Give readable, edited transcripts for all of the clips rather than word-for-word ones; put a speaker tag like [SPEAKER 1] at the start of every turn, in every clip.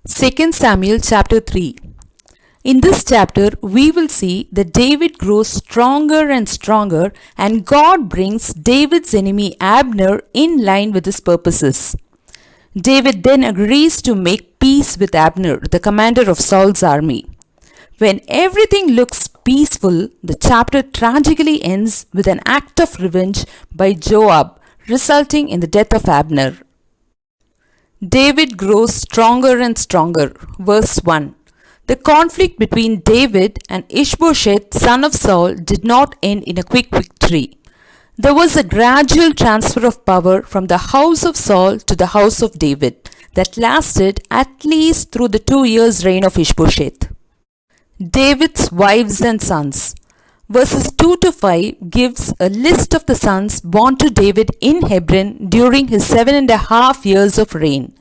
[SPEAKER 1] 2 Samuel chapter 3. In this chapter, we will see that David grows stronger and stronger, and God brings David's enemy Abner in line with his purposes. David then agrees to make peace with Abner, the commander of Saul's army. When everything looks peaceful, the chapter tragically ends with an act of revenge by Joab, resulting in the death of Abner. David grows stronger and stronger. Verse 1. The conflict between David and Ishbosheth, son of Saul, did not end in a quick victory. There was a gradual transfer of power from the house of Saul to the house of David that lasted at least through the 2 years' reign of Ishbosheth. David's wives and sons. Verses 2 to 5 gives a list of the sons born to David in Hebron during his 7.5 years of reign.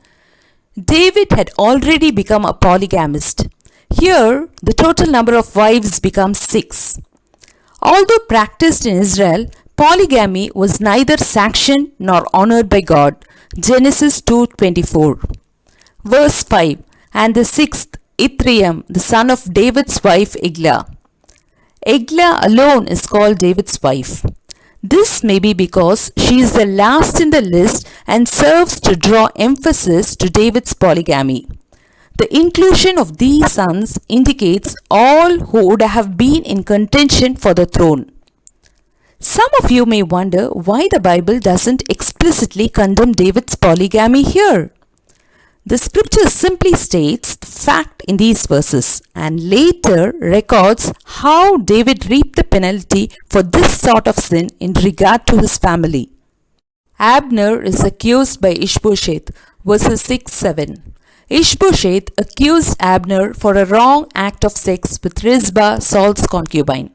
[SPEAKER 1] David had already become a polygamist. Here, the total number of wives becomes 6. Although practiced in Israel, polygamy was neither sanctioned nor honored by God. Genesis 2:24. Verse 5. And the sixth, Ithream, the son of David's wife Eglah. Eglah alone is called David's wife. This may be because she is the last in the list and serves to draw emphasis to David's polygamy. The inclusion of these sons indicates all who would have been in contention for the throne. Some of you may wonder why the Bible doesn't explicitly condemn David's polygamy here. The scripture simply states the fact in these verses and later records how David reaped the penalty for this sort of sin in regard to his family. Abner is accused by Ishbosheth, verses 6-7. Ishbosheth accused Abner for a wrong act of sex with Rizpah, Saul's concubine.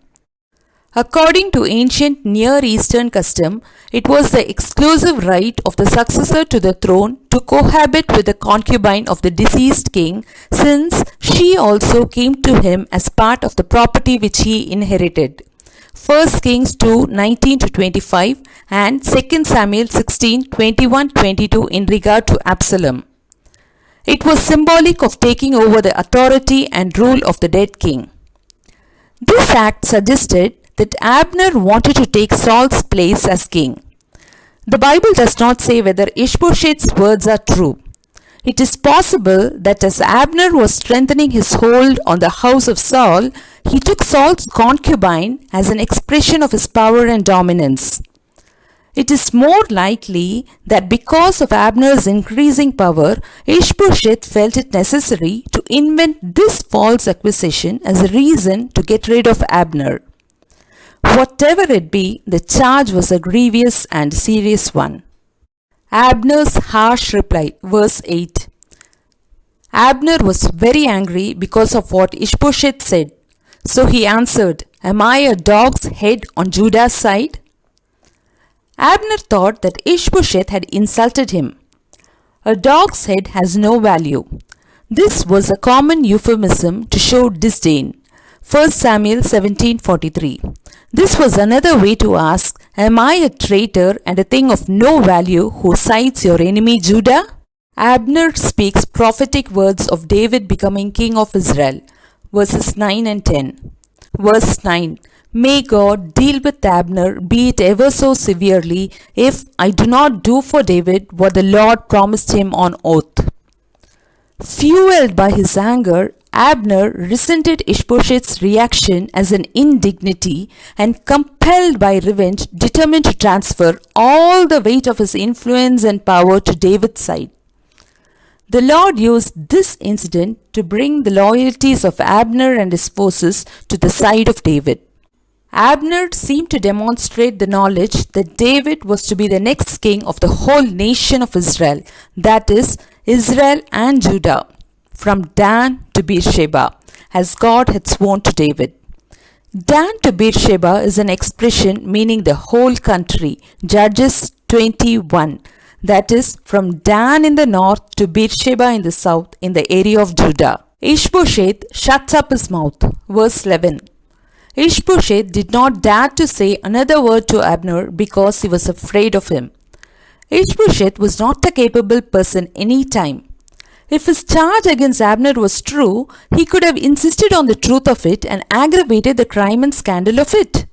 [SPEAKER 1] According to ancient Near Eastern custom, it was the exclusive right of the successor to the throne to cohabit with the concubine of the deceased king, since she also came to him as part of the property which he inherited. 1 Kings 2:19-25 and 2 Samuel 16:21-22 in regard to Absalom. It was symbolic of taking over the authority and rule of the dead king. This act suggested that Abner wanted to take Saul's place as king. The Bible does not say whether Ishbosheth's words are true. It is possible that as Abner was strengthening his hold on the house of Saul, he took Saul's concubine as an expression of his power and dominance. It is more likely that because of Abner's increasing power, Ishbosheth felt it necessary to invent this false accusation as a reason to get rid of Abner. Whatever it be, the charge was a grievous and serious one. Abner's harsh reply, verse 8. Abner was very angry because of what Ishbosheth said. So he answered, "Am I a dog's head on Judah's side?" Abner thought that Ishbosheth had insulted him. A dog's head has no value. This was a common euphemism to show disdain. 1 Samuel 17:43. This was another way to ask, "Am I a traitor and a thing of no value who cites your enemy Judah?" Abner speaks prophetic words of David becoming king of Israel. Verses 9 and 10. Verse 9. May God deal with Abner, be it ever so severely, if I do not do for David what the Lord promised him on oath. Fueled by his anger, Abner resented Ishbosheth's reaction as an indignity and, compelled by revenge, determined to transfer all the weight of his influence and power to David's side. The Lord used this incident to bring the loyalties of Abner and his forces to the side of David. Abner seemed to demonstrate the knowledge that David was to be the next king of the whole nation of Israel, that is, Israel and Judah, from Dan to Beersheba, as God had sworn to David. Dan to Beersheba is an expression meaning the whole country, Judges 21, that is, from Dan in the north to Beersheba in the south, in the area of Judah. Ishbosheth shuts up his mouth. Verse 11. Ishbosheth did not dare to say another word to Abner because he was afraid of him. Ishbosheth was not a capable person any time. If his charge against Abner was true, he could have insisted on the truth of it and aggravated the crime and scandal of it.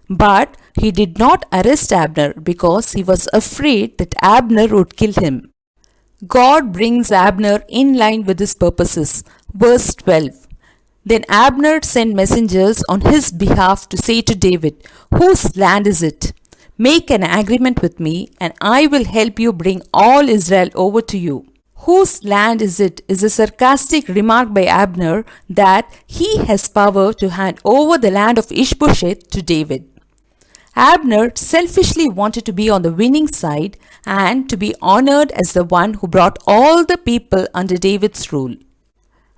[SPEAKER 1] But he did not arrest Abner because he was afraid that Abner would kill him. God brings Abner in line with his purposes. Verse 12. Then Abner sent messengers on his behalf to say to David, "Whose land is it? Make an agreement with me, and I will help you bring all Israel over to you." Whose land is it is a sarcastic remark by Abner that he has power to hand over the land of Ishbosheth to David. Abner selfishly wanted to be on the winning side and to be honored as the one who brought all the people under David's rule.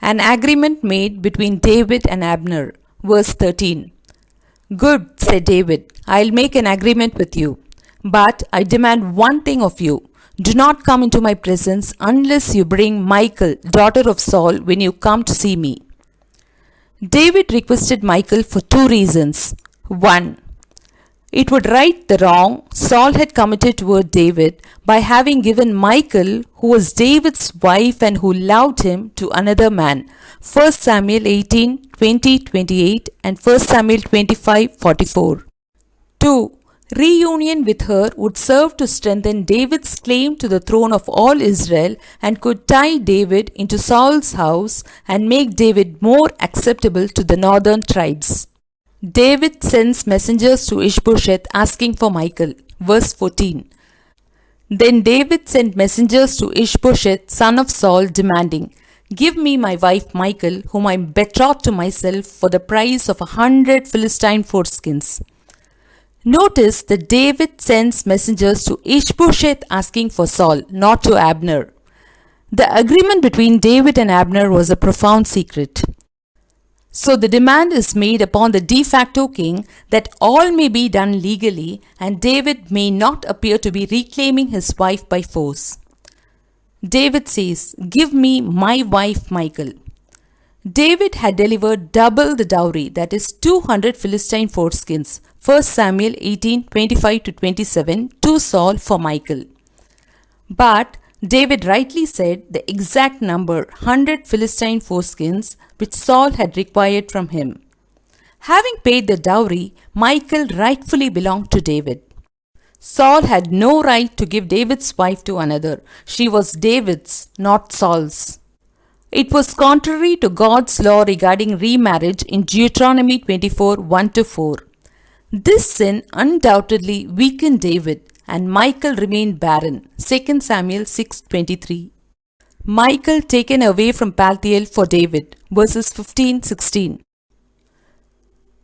[SPEAKER 1] An agreement made between David and Abner. Verse 13. "Good," said David, "I'll make an agreement with you. But I demand one thing of you. Do not come into my presence unless you bring Michal, daughter of Saul, when you come to see me." David requested Michal for two reasons. One, it would right the wrong Saul had committed toward David by having given Michal, who was David's wife and who loved him, to another man. 1 Samuel 18:20-28 and 1 Samuel 25:44. 2. Reunion with her would serve to strengthen David's claim to the throne of all Israel and could tie David into Saul's house and make David more acceptable to the northern tribes. David sends messengers to Ishbosheth asking for Michal. Verse 14. Then David sent messengers to Ishbosheth, son of Saul, demanding, "Give me my wife Michal, whom I betrothed to myself for the price of 100 Philistine foreskins." Notice that David sends messengers to Ishbosheth asking for Saul, not to Abner. The agreement between David and Abner was a profound secret. So the demand is made upon the de facto king that all may be done legally and David may not appear to be reclaiming his wife by force. David says, "Give me my wife Michal." David had delivered double the dowry, that is 200 Philistine foreskins, 1 Samuel 18:25-27, to Saul for Michal. But David rightly said the exact number, 100 Philistine foreskins, which Saul had required from him. Having paid the dowry, Michal rightfully belonged to David. Saul had no right to give David's wife to another. She was David's, not Saul's. It was contrary to God's law regarding remarriage in Deuteronomy 24:1-4. This sin undoubtedly weakened David, and Michal remained barren. 2 Samuel 6:23. Michal taken away from Paltiel for David. Verses 15-16.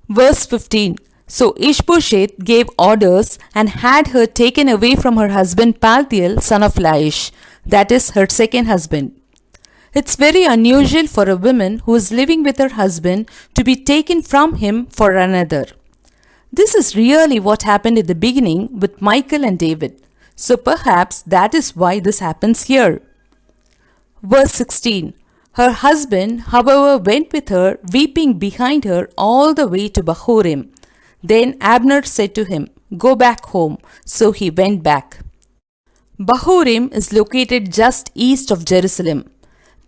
[SPEAKER 1] Verse 15. So Ishbosheth gave orders and had her taken away from her husband Paltiel, son of Laish, that is, her second husband. It's very unusual for a woman who is living with her husband to be taken from him for another. This is really what happened in the beginning with Michal and David. So perhaps that is why this happens here. Verse 16. Her husband, however, went with her, weeping behind her all the way to Bahurim. Then Abner said to him, "Go back home." So he went back. Bahurim is located just east of Jerusalem.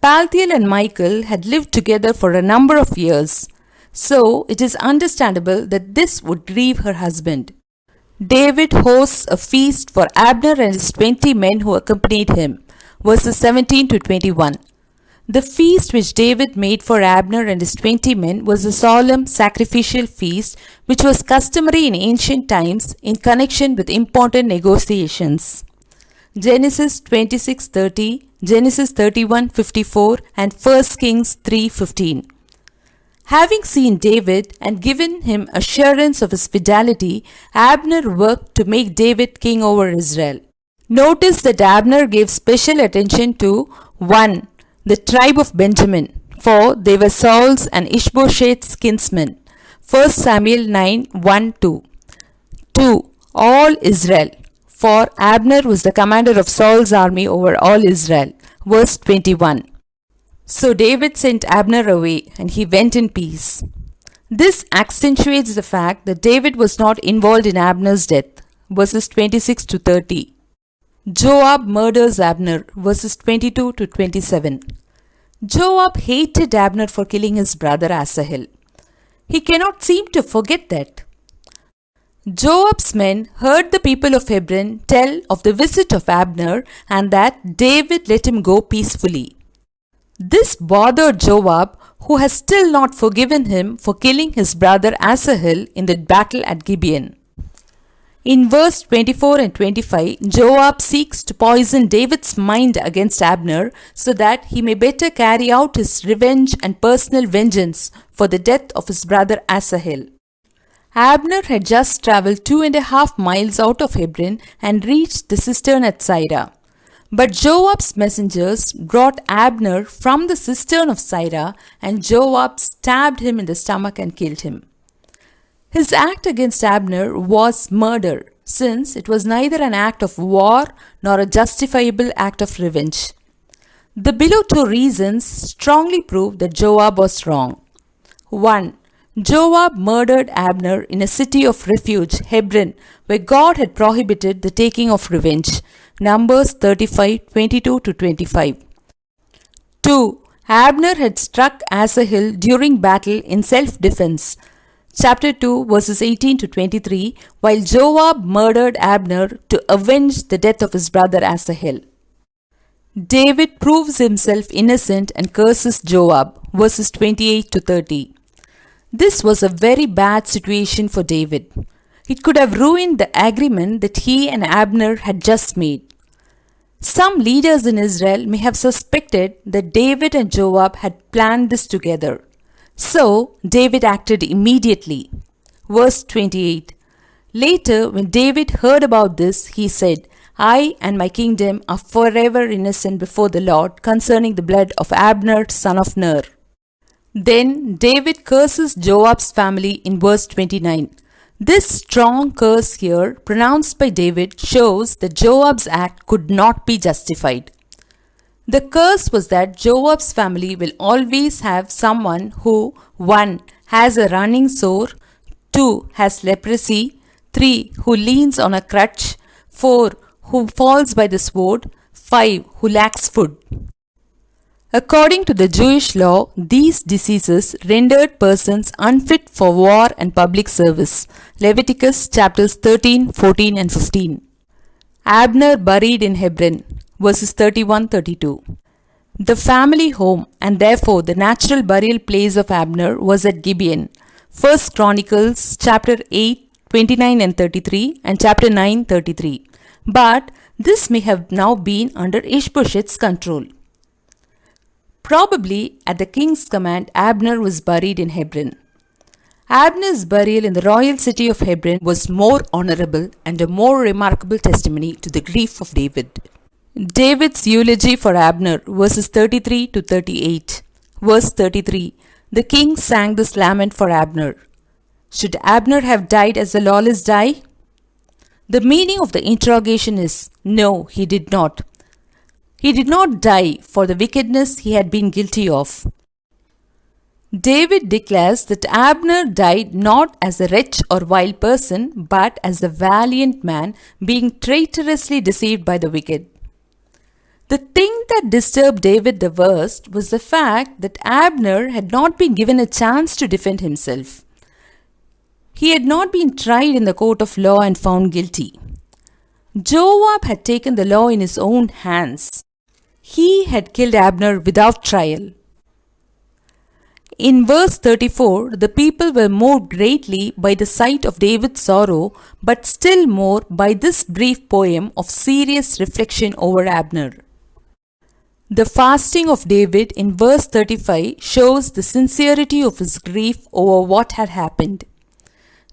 [SPEAKER 1] Paltiel and Michal had lived together for a number of years, so it is understandable that this would grieve her husband. David hosts a feast for Abner and his 20 men who accompanied him. Verses 17-21. The feast which David made for Abner and his 20 men was a solemn sacrificial feast which was customary in ancient times in connection with important negotiations. Genesis 26:30, Genesis 31:54 and 1 Kings 3:15. Having seen David and given him assurance of his fidelity, Abner worked to make David king over Israel. Notice that Abner gave special attention to 1. The tribe of Benjamin, for they were Saul's and Ishbosheth's kinsmen. 1 Samuel 9:1-2. 2. All Israel, for Abner was the commander of Saul's army over all Israel. Verse 21. So David sent Abner away, and he went in peace. This accentuates the fact that David was not involved in Abner's death. Verses 26-30. Joab murders Abner, verses 22 to 27. Joab hated Abner for killing his brother Asahel. He cannot seem to forget that. Joab's men heard the people of Hebron tell of the visit of Abner and that David let him go peacefully. This bothered Joab, who has still not forgiven him for killing his brother Asahel in the battle at Gibeon. In verse 24 and 25, Joab seeks to poison David's mind against Abner so that he may better carry out his revenge and personal vengeance for the death of his brother Asahel. Abner had just travelled 2.5 miles out of Hebron and reached the cistern at Sirah. But Joab's messengers brought Abner from the cistern of Sirah, and Joab stabbed him in the stomach and killed him. His act against Abner was murder, since it was neither an act of war nor a justifiable act of revenge. The below two reasons strongly prove that Joab was wrong. 1. Joab murdered Abner in a city of refuge, Hebron, where God had prohibited the taking of revenge. Numbers 35:22 to 25. 2. Abner had struck Asahel during battle in self-defense. Chapter 2 verses 18 to 23, while Joab murdered Abner to avenge the death of his brother Asahel. David proves himself innocent and curses Joab, verses 28 to 30. This was a very bad situation for David. It could have ruined the agreement that he and Abner had just made. Some leaders in Israel may have suspected that David and Joab had planned this together. So, David acted immediately. Verse 28. Later, when David heard about this, he said, I and my kingdom are forever innocent before the Lord concerning the blood of Abner, son of Ner. Then David curses Joab's family in verse 29. This strong curse here, pronounced by David, shows that Joab's act could not be justified. The curse was that Joab's family will always have someone who 1. Has a running sore, 2. Has leprosy, 3. Who leans on a crutch, 4. Who falls by the sword, 5. Who lacks food. According to the Jewish law, these diseases rendered persons unfit for war and public service. Leviticus chapters 13, 14 and 15. Abner buried in Hebron. Verses 31-32. The family home and therefore the natural burial place of Abner was at Gibeon. 1 Chronicles chapter 8, 29 and 33 and chapter 9, 33. But this may have now been under Ishbosheth's control. Probably at the king's command, Abner was buried in Hebron. Abner's burial in the royal city of Hebron was more honorable and a more remarkable testimony to the grief of David. David's eulogy for Abner, verses 33 to 38. Verse 33. The king sang this lament for Abner. Should Abner have died as the lawless die? The meaning of the interrogation is, no, he did not. He did not die for the wickedness he had been guilty of. David declares that Abner died not as a wretch or vile person, but as a valiant man being traitorously deceived by the wicked. The thing that disturbed David the worst was the fact that Abner had not been given a chance to defend himself. He had not been tried in the court of law and found guilty. Joab had taken the law in his own hands. He had killed Abner without trial. In verse 34, the people were moved greatly by the sight of David's sorrow, but still more by this brief poem of serious reflection over Abner. The fasting of David in verse 35 shows the sincerity of his grief over what had happened.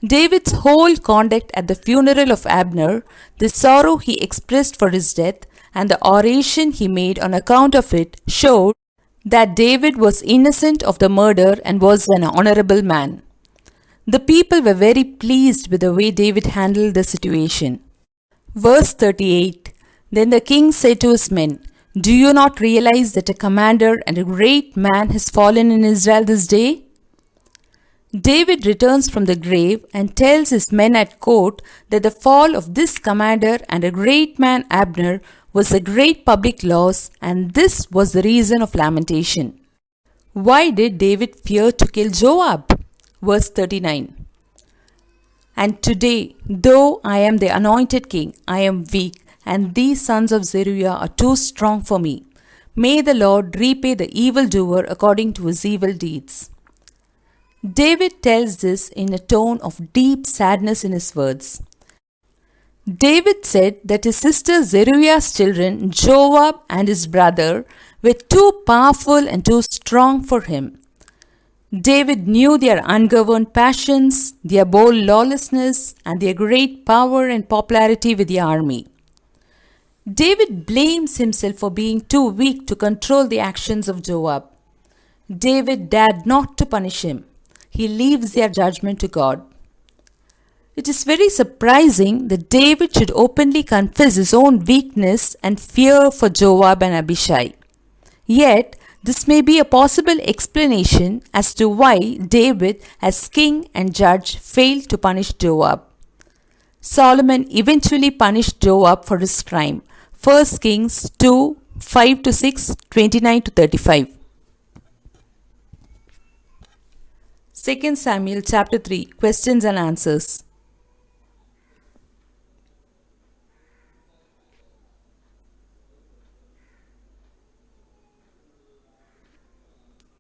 [SPEAKER 1] David's whole conduct at the funeral of Abner, the sorrow he expressed for his death, and the oration he made on account of it showed that David was innocent of the murder and was an honorable man. The people were very pleased with the way David handled the situation. Verse 38. Then the king said to his men, Do you not realize that a commander and a great man has fallen in Israel this day? David returns from the grave and tells his men at court that the fall of this commander and a great man Abner was a great public loss, and this was the reason of lamentation. Why did David fear to kill Joab? Verse 39. And today, though I am the anointed king, I am weak, and these sons of Zeruiah are too strong for me. May the Lord repay the evildoer according to his evil deeds. David tells this in a tone of deep sadness in his words. David said that his sister Zeruiah's children, Joab and his brother, were too powerful and too strong for him. David knew their ungoverned passions, their bold lawlessness, and their great power and popularity with the army. David blames himself for being too weak to control the actions of Joab. David dared not to punish him. He leaves their judgment to God. It is very surprising that David should openly confess his own weakness and fear for Joab and Abishai. Yet, this may be a possible explanation as to why David, as king and judge, failed to punish Joab. Solomon eventually punished Joab for his crime. 1 Kings 2, 5-6, 29-35. 2 Samuel chapter 3, questions and answers.